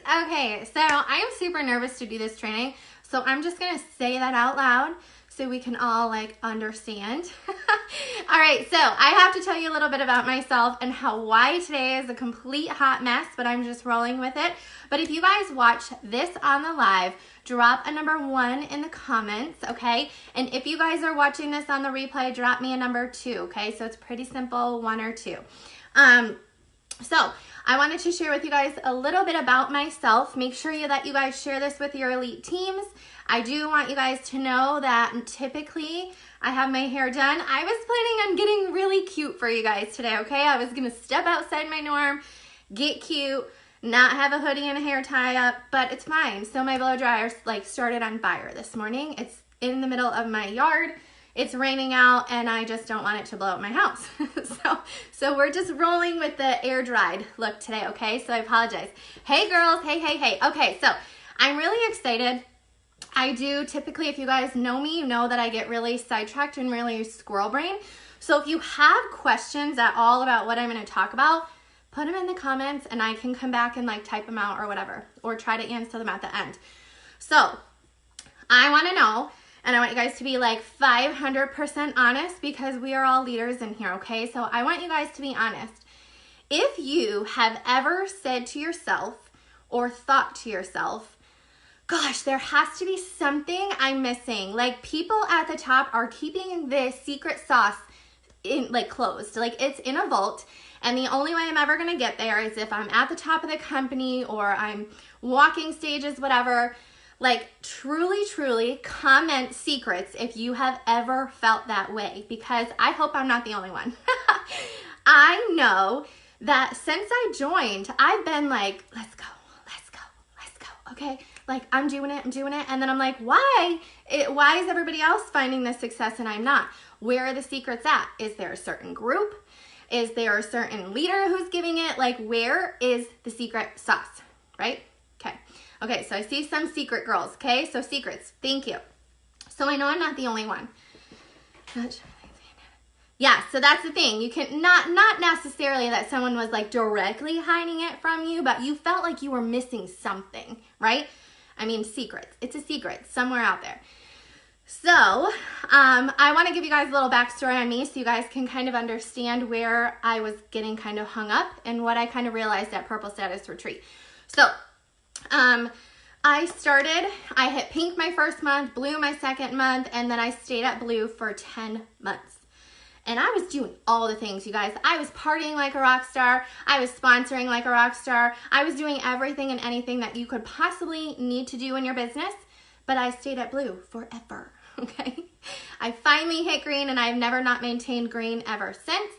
Okay, so I am super nervous to do this training, so I'm just gonna say that out loud so we can all like understand. All right, so I have to tell you a little bit about myself and why today is a complete hot mess, but I'm just rolling with it. But if you guys watch this on the live, drop a number 1 in the comments, okay? And if you guys are watching this on the replay, drop me a number 2, okay? So it's pretty simple, 1 or 2. So I wanted to share with you guys a little bit about myself. Make sure that you guys share this with your elite teams. I do want you guys to know that typically I have my hair done. I was planning on getting really cute for you guys today, okay? I was gonna step outside my norm, get cute, not have a hoodie and a hair tie up, but it's fine. So my blow dryer like started on fire this morning. It's in the middle of my yard. It's raining out and I just don't want it to blow up my house. so we're just rolling with the air dried look today, okay? So I apologize. Hey girls, hey. Okay, so I'm really excited. I do typically, if you guys know me, you know that I get really sidetracked and really squirrel brain. So if you have questions at all about what I'm gonna talk about, put them in the comments and I can come back and like type them out or whatever, or try to answer them at the end. So I wanna know, and I want you guys to be like 500% honest because we are all leaders in here, okay? So I want you guys to be honest. If you have ever said to yourself or thought to yourself, gosh, there has to be something I'm missing. Like people at the top are keeping this secret sauce in like closed, like it's in a vault. And the only way I'm ever gonna get there is if I'm at the top of the company or I'm walking stages, whatever. Like truly comment secrets if you have ever felt that way, because I hope I'm not the only one. I know that since I joined, I've been like, let's go, okay? Like I'm doing it. And then I'm like, why is everybody else finding this success and I'm not? Where are the secrets at? Is there a certain group? Is there a certain leader who's giving it? Like where is the secret sauce, right? Okay, so I see some secret girls, okay? So secrets, thank you. So I know I'm not the only one. Yeah, so that's the thing. You can, not necessarily that someone was like directly hiding it from you, but you felt like you were missing something, right? I mean, secrets. It's a secret somewhere out there. So I want to give you guys a little backstory on me so you guys can kind of understand where I was getting kind of hung up and what I kind of realized at Purple Status Retreat. So I hit pink my first month, blue my second month, and then I stayed at blue for 10 months. And I was doing all the things, you guys. I was partying like a rock star. I was sponsoring like a rock star. I was doing everything and anything that you could possibly need to do in your business, but I stayed at blue forever, okay? I finally hit green and I've never not maintained green ever since.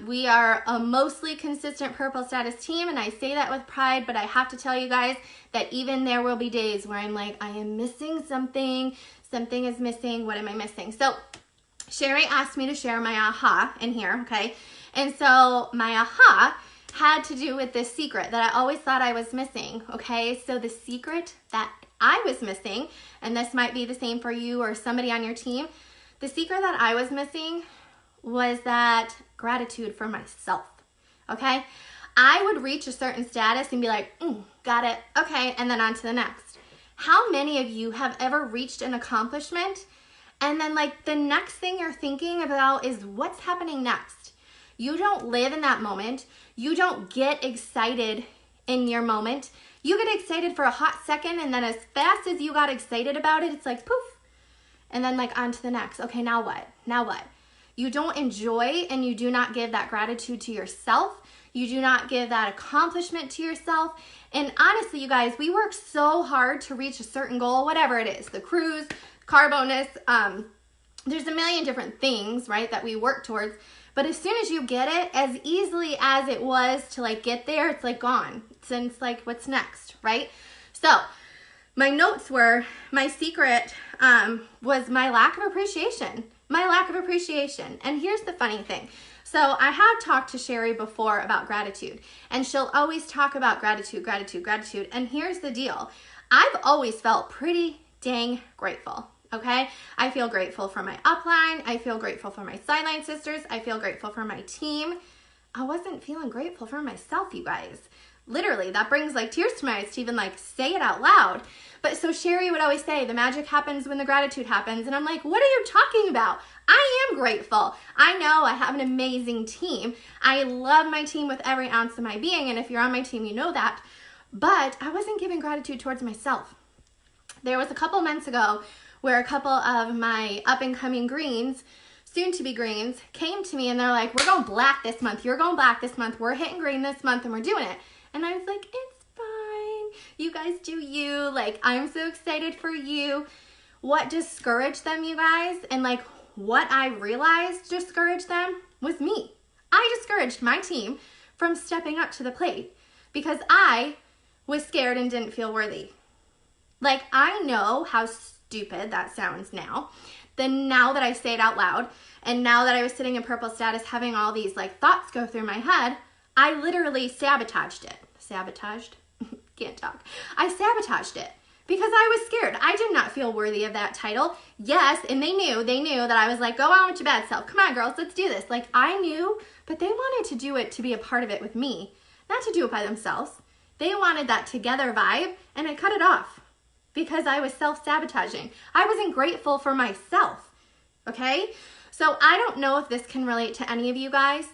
We are a mostly consistent Purple Status team, and I say that with pride, but I have to tell you guys that even there will be days where I'm like, I am missing something is missing, what am I missing? So Sherry asked me to share my aha in here, okay? And so my aha had to do with this secret that I always thought I was missing, okay? So the secret that I was missing, and this might be the same for you or somebody on your team, the secret that I was missing was that gratitude for myself, okay? I would reach a certain status and be like, got it, okay, and then on to the next. How many of you have ever reached an accomplishment and then like the next thing you're thinking about is what's happening next? You don't live in that moment. You don't get excited in your moment. You get excited for a hot second and then as fast as you got excited about it, it's like poof. And then like on to the next. Okay, now what? Now what? You don't enjoy and you do not give that gratitude to yourself. You do not give that accomplishment to yourself. And honestly, you guys, we work so hard to reach a certain goal, whatever it is, the cruise, car bonus, there's a million different things, right, that we work towards. But as soon as you get it, as easily as it was to like get there, it's like gone. It's like, what's next, right? So my notes were, my secret was my lack of appreciation. And here's the funny thing. So I have talked to Sherry before about gratitude, and she'll always talk about gratitude. And here's the deal. I've always felt pretty dang grateful, okay? I feel grateful for my upline. I feel grateful for my sideline sisters. I feel grateful for my team. I wasn't feeling grateful for myself, you guys. literally, that brings like tears to my eyes to even like say it out loud. But so Sherry would always say, the magic happens when the gratitude happens. And I'm like, what are you talking about? I am grateful. I know I have an amazing team. I love my team with every ounce of my being. And if you're on my team, you know that. But I wasn't giving gratitude towards myself. There was a couple months ago where a couple of my up-and-coming greens, soon-to-be greens, came to me and they're like, we're going black this month. You're going black this month. We're hitting green this month and we're doing it. And I was like, it's fine. You guys do you. Like, I'm so excited for you. What discouraged them, you guys, and like what I realized discouraged them was me. I discouraged my team from stepping up to the plate because I was scared and didn't feel worthy. Like, I know how stupid that sounds now. Then now that I say it out loud, and now that I was sitting in purple status having all these like thoughts go through my head, I literally sabotaged it. Sabotaged? Can't talk. I sabotaged it because I was scared. I did not feel worthy of that title. Yes, and they knew that I was like, go on with your bad self. Come on, girls, let's do this. Like, I knew, but they wanted to do it to be a part of it with me, not to do it by themselves. They wanted that together vibe, and I cut it off because I was self-sabotaging. I wasn't grateful for myself, okay? So I don't know if this can relate to any of you guys.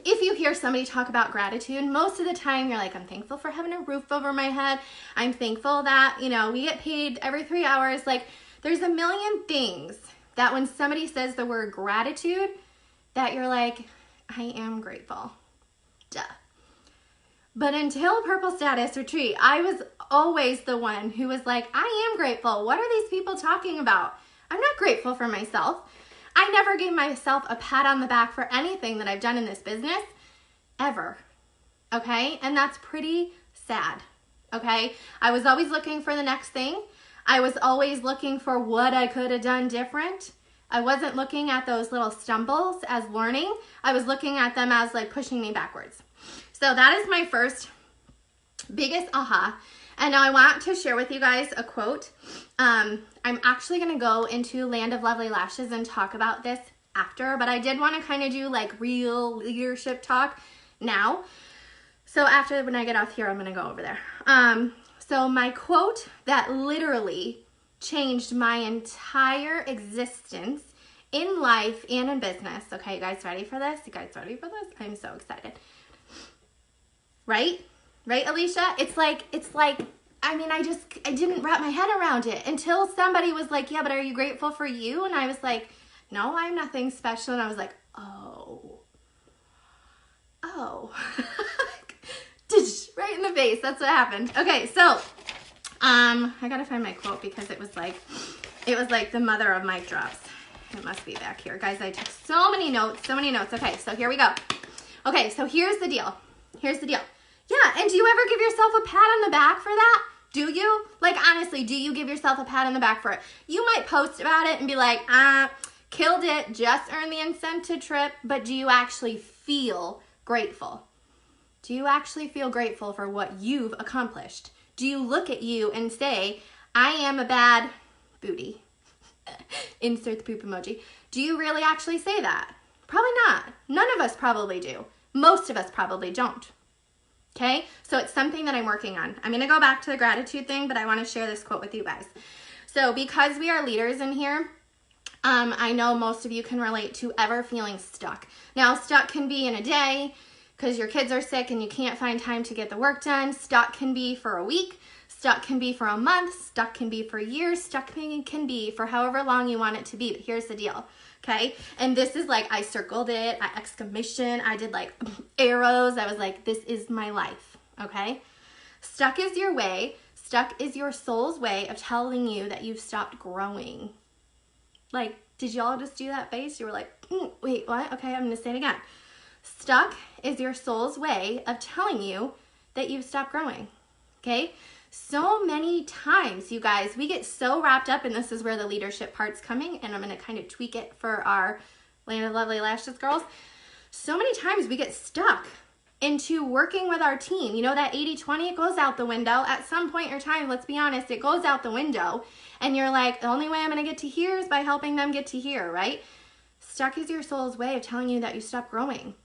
If you hear somebody talk about gratitude, most of the time you're like, I'm thankful for having a roof over my head. I'm thankful that, you know, we get paid every 3 hours. Like, there's a million things that when somebody says the word gratitude, that you're like, I am grateful. Duh. But until Purple Status Retreat, I was always the one who was like, I am grateful. What are these people talking about? I'm not grateful for myself. I never gave myself a pat on the back for anything that I've done in this business, ever, okay? And that's pretty sad, okay? I was always looking for the next thing. I was always looking for what I could have done different. I wasn't looking at those little stumbles as learning. I was looking at them as like pushing me backwards. So that is my first biggest aha. And now I want to share with you guys a quote. I'm actually going to go into Land of Lovely Lashes and talk about this after, but I did want to kind of do like real leadership talk now. So after, when I get off here, I'm going to go over there. So my quote that literally changed my entire existence in life and in business. Okay, you guys ready for this? You guys ready for this? I'm so excited. Right? Right, Alicia? It's like, I mean, I didn't wrap my head around it until somebody was like, yeah, but are you grateful for you? And I was like, no, I'm nothing special. And I was like, oh. Right in the face. That's what happened. Okay, so, I gotta find my quote because it was like the mother of mic drops. It must be back here. Guys, I took so many notes. Okay, so here we go. Okay, so here's the deal. Yeah, and do you ever give yourself a pat on the back for that? Do you? Like, honestly, do you give yourself a pat on the back for it? You might post about it and be like, killed it, just earned the incentive trip, but do you actually feel grateful? Do you actually feel grateful for what you've accomplished? Do you look at you and say, I am a bad booty? Insert the poop emoji. Do you really actually say that? Probably not. None of us probably do. Most of us probably don't. Okay, so it's something that I'm working on. I'm going to go back to the gratitude thing, but I want to share this quote with you guys. So because we are leaders in here, I know most of you can relate to ever feeling stuck. Now, stuck can be in a day because your kids are sick and you can't find time to get the work done. Stuck can be for a week. Stuck can be for a month. Stuck can be for years. Stuck can be for however long you want it to be. But here's the deal. Okay, and this is like, I circled it, I exclamation, I did like arrows. I was like, this is my life, okay? Stuck is your way. Stuck is your soul's way of telling you that you've stopped growing. Like, did y'all just do that face? You were like, wait, what? Okay, I'm gonna say it again. Stuck is your soul's way of telling you that you've stopped growing, okay? So many times, you guys, we get so wrapped up, and this is where the leadership part's coming, and I'm going to kind of tweak it for our Land of Lovely Lashes girls. So many times we get stuck into working with our team. You know, that 80-20, it goes out the window. At some point in your time, let's be honest, it goes out the window, and you're like, the only way I'm going to get to here is by helping them get to here, right? Stuck is your soul's way of telling you that you stopped growing.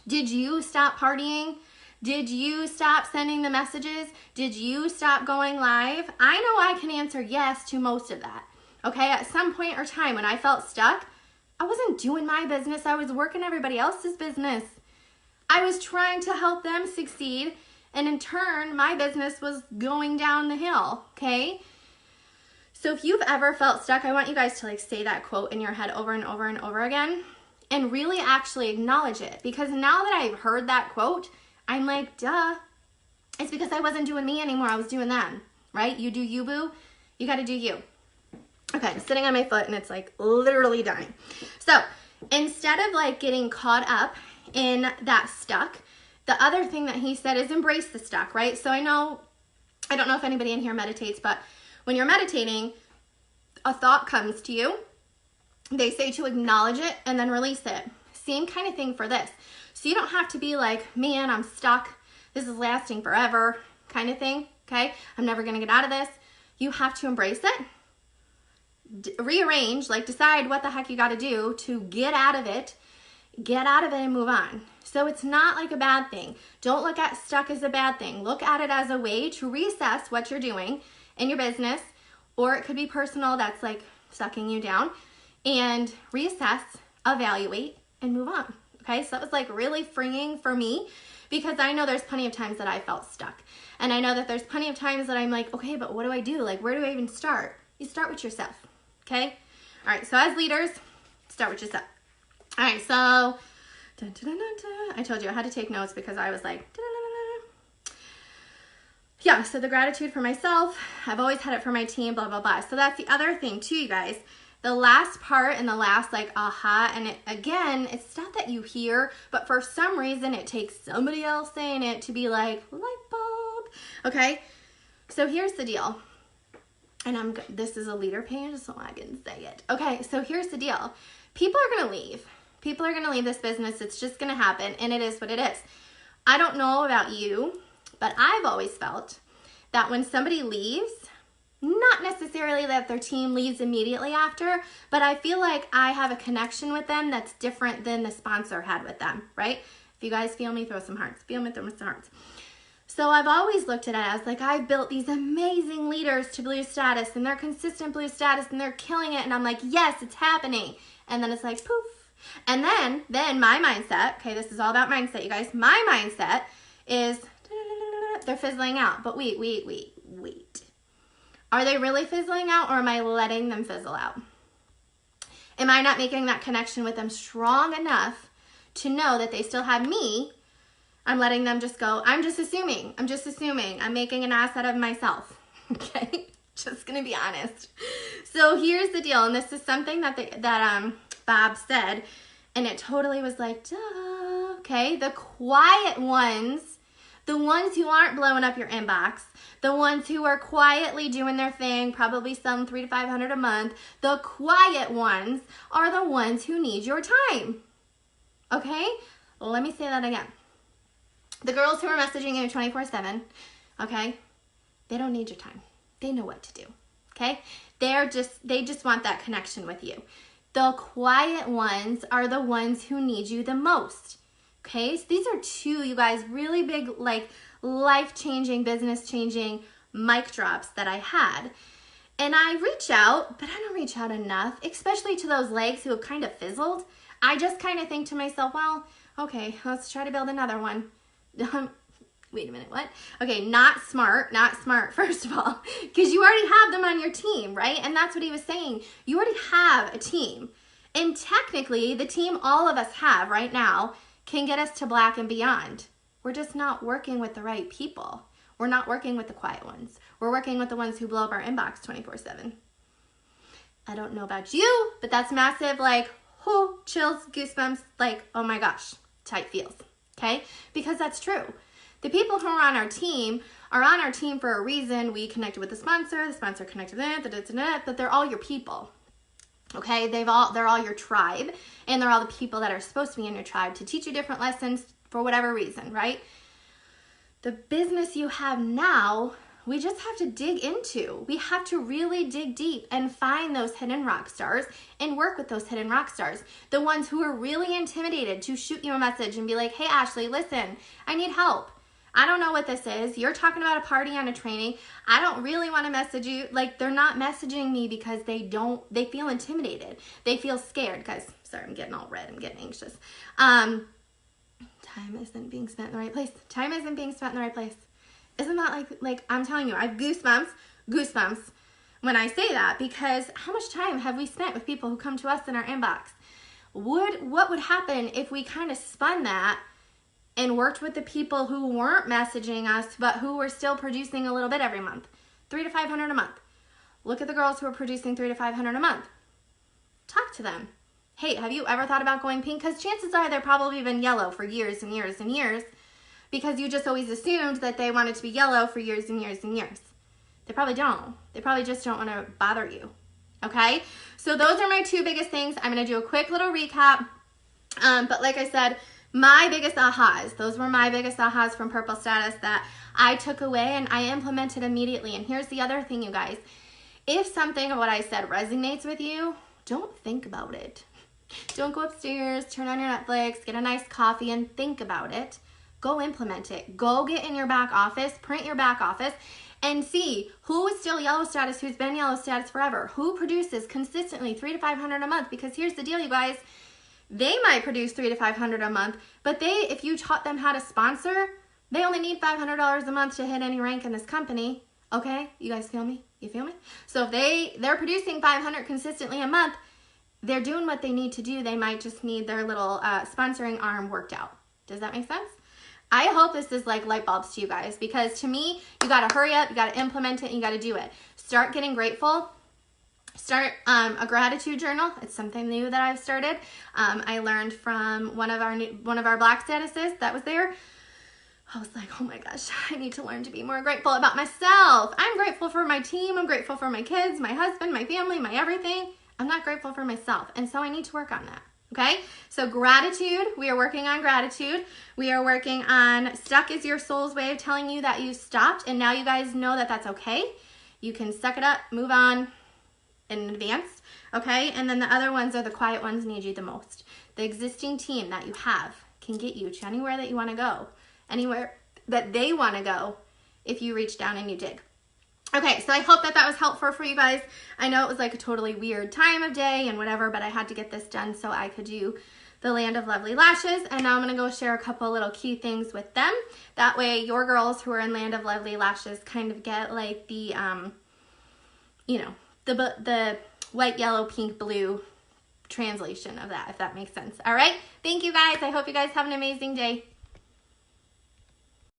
Did you stop partying? Did you stop sending the messages? Did you stop going live? I know I can answer yes to most of that. Okay, at some point or time when I felt stuck, I wasn't doing my business. I was working everybody else's business. I was trying to help them succeed, and in turn, my business was going down the hill, okay? So if you've ever felt stuck, I want you guys to like say that quote in your head over and over and over again and really actually acknowledge it, because now that I've heard that quote, I'm like, duh. It's because I wasn't doing me anymore. I was doing them, right? You do you, boo. You got to do you. Okay, I'm sitting on my foot and it's like literally dying. So instead of like getting caught up in that stuck, the other thing that he said is embrace the stuck, right? So I don't know if anybody in here meditates, but when you're meditating, a thought comes to you. They say to acknowledge it and then release it. Same kind of thing for this. So you don't have to be like, man, I'm stuck. This is lasting forever kind of thing, okay? I'm never going to get out of this. You have to embrace it. Rearrange, like decide what the heck you got to do to get out of it and move on. So it's not like a bad thing. Don't look at stuck as a bad thing. Look at it as a way to reassess what you're doing in your business, or it could be personal that's like sucking you down, and reassess, evaluate, and move on. Okay, so that was like really freeing for me, because I know there's plenty of times that I felt stuck. And I know that there's plenty of times that I'm like, okay, but what do I do? Like, where do I even start? You start with yourself, okay? All right, so as leaders, start with yourself. All right, so, I told you I had to take notes because I was like, yeah, so the gratitude for myself, I've always had it for my team, blah, blah, blah. So that's the other thing too, you guys. The last part and the last like aha, and again, it's stuff that you hear, but for some reason it takes somebody else saying it to be like, light bulb, okay? So here's the deal, and this is a leader page, so I can say it. Okay, so here's the deal. People are gonna leave. People are gonna leave this business. It's just gonna happen, and it is what it is. I don't know about you, but I've always felt that when somebody leaves, not necessarily that their team leaves immediately after, but I feel like I have a connection with them that's different than the sponsor had with them, right? If you guys feel me, throw some hearts. Feel me, throw some hearts. So I've always looked at it as like, I've built these amazing leaders to blue status, and they're consistent blue status, and they're killing it, and I'm like, yes, it's happening. And then it's like, poof. And then my mindset, okay, this is all about mindset, you guys. My mindset is, they're fizzling out. But wait. Are they really fizzling out, or am I letting them fizzle out? Am I not making that connection with them strong enough to know that they still have me? I'm letting them just go, I'm just assuming. I'm making an ass out of myself, okay? Just gonna be honest. So here's the deal, and this is something that Bob said, and it totally was like, duh, okay? The quiet ones, the ones who aren't blowing up your inbox, the ones who are quietly doing their thing, probably selling $300 to $500 a month, the quiet ones are the ones who need your time, okay? Let me say that again. The girls who are messaging you 24/7, okay, they don't need your time. They know what to do, okay? They just want that connection with you. The quiet ones are the ones who need you the most. Okay, so these are two, you guys, really big, like life-changing, business-changing mic drops that I had. And I reach out, but I don't reach out enough, especially to those legs who have kind of fizzled. I just kind of think to myself, well, okay, let's try to build another one. Wait a minute, what? Okay, not smart, first of all, because you already have them on your team, right? And that's what he was saying. You already have a team. And technically, the team all of us have right now can get us to black and beyond. We're just not working with the right people. We're not working with the quiet ones. We're working with the ones who blow up our inbox 24/7. I don't know about you, but that's massive, like, oh, chills, goosebumps, like, oh my gosh, type feels, okay? Because that's true. The people who are on our team for a reason. We connected with the sponsor connected with them, but they're all your people. Okay, they're all your tribe, and they're all the people that are supposed to be in your tribe to teach you different lessons for whatever reason, right? The business you have now, we just have to dig into. We have to really dig deep and find those hidden rock stars and work with those hidden rock stars. The ones who are really intimidated to shoot you a message and be like, hey, Ashley, listen, I need help. I don't know what this is. You're talking about a party on a training. I don't really want to message you. Like, they're not messaging me because they feel intimidated. They feel scared because, sorry, I'm getting all red. I'm getting anxious. Time isn't being spent in the right place. Time isn't being spent in the right place. Isn't that like I'm telling you, I have goosebumps when I say that, because how much time have we spent with people who come to us in our inbox? What would happen if we kind of spun that and worked with the people who weren't messaging us, but who were still producing a little bit every month? $300 to $500 a month. Look at the girls who are producing $300 to $500 a month. Talk to them. Hey, have you ever thought about going pink? Because chances are they've probably been yellow for years and years and years, because you just always assumed that they wanted to be yellow for years and years and years. They probably don't. They probably just don't want to bother you. Okay? So those are my two biggest things. I'm going to do a quick little recap. But like I said, my biggest ahas, those were my biggest ahas from Purple Status that I took away and I implemented immediately. And here's the other thing, you guys. If something of what I said resonates with you, don't think about it. Don't go upstairs, turn on your Netflix, get a nice coffee and think about it. Go implement it. Go get in your back office, print your back office, and see who is still yellow status, who's been yellow status forever, who produces consistently $300 to $500 a month. Because here's the deal, you guys. They might produce $300 to $500 a month, but if you taught them how to sponsor, they only need $500 a month to hit any rank in this company. Okay? You guys feel me? You feel me? So if they're producing $500 consistently a month, they're doing what they need to do. They might just need their little sponsoring arm worked out. Does that make sense? I hope this is like light bulbs to you guys, because to me, you got to hurry up, you got to implement it, and you got to do it. Start getting grateful. Start a gratitude journal. It's something new that I've started. I learned from one of our Black statuses that was there. I was like, oh my gosh, I need to learn to be more grateful about myself. I'm grateful for my team. I'm grateful for my kids, my husband, my family, my everything. I'm not grateful for myself. And so I need to work on that. Okay, so gratitude, we are working on gratitude. We are working on stuck is your soul's way of telling you that you stopped, and now you guys know that that's okay. You can suck it up, move on in advance, okay? And then the other ones are the quiet ones need you the most. The existing team that you have can get you to anywhere that you want to go, anywhere that they want to go if you reach down and you dig. Okay, so I hope that was helpful for you guys. I know it was like a totally weird time of day and whatever, but I had to get this done so I could do the Land of Lovely Lashes. And now I'm going to go share a couple little key things with them. That way your girls who are in Land of Lovely Lashes kind of get like the, you know, the white, yellow, pink, blue translation of that, if that makes sense. All right, thank you guys. I hope you guys have an amazing day.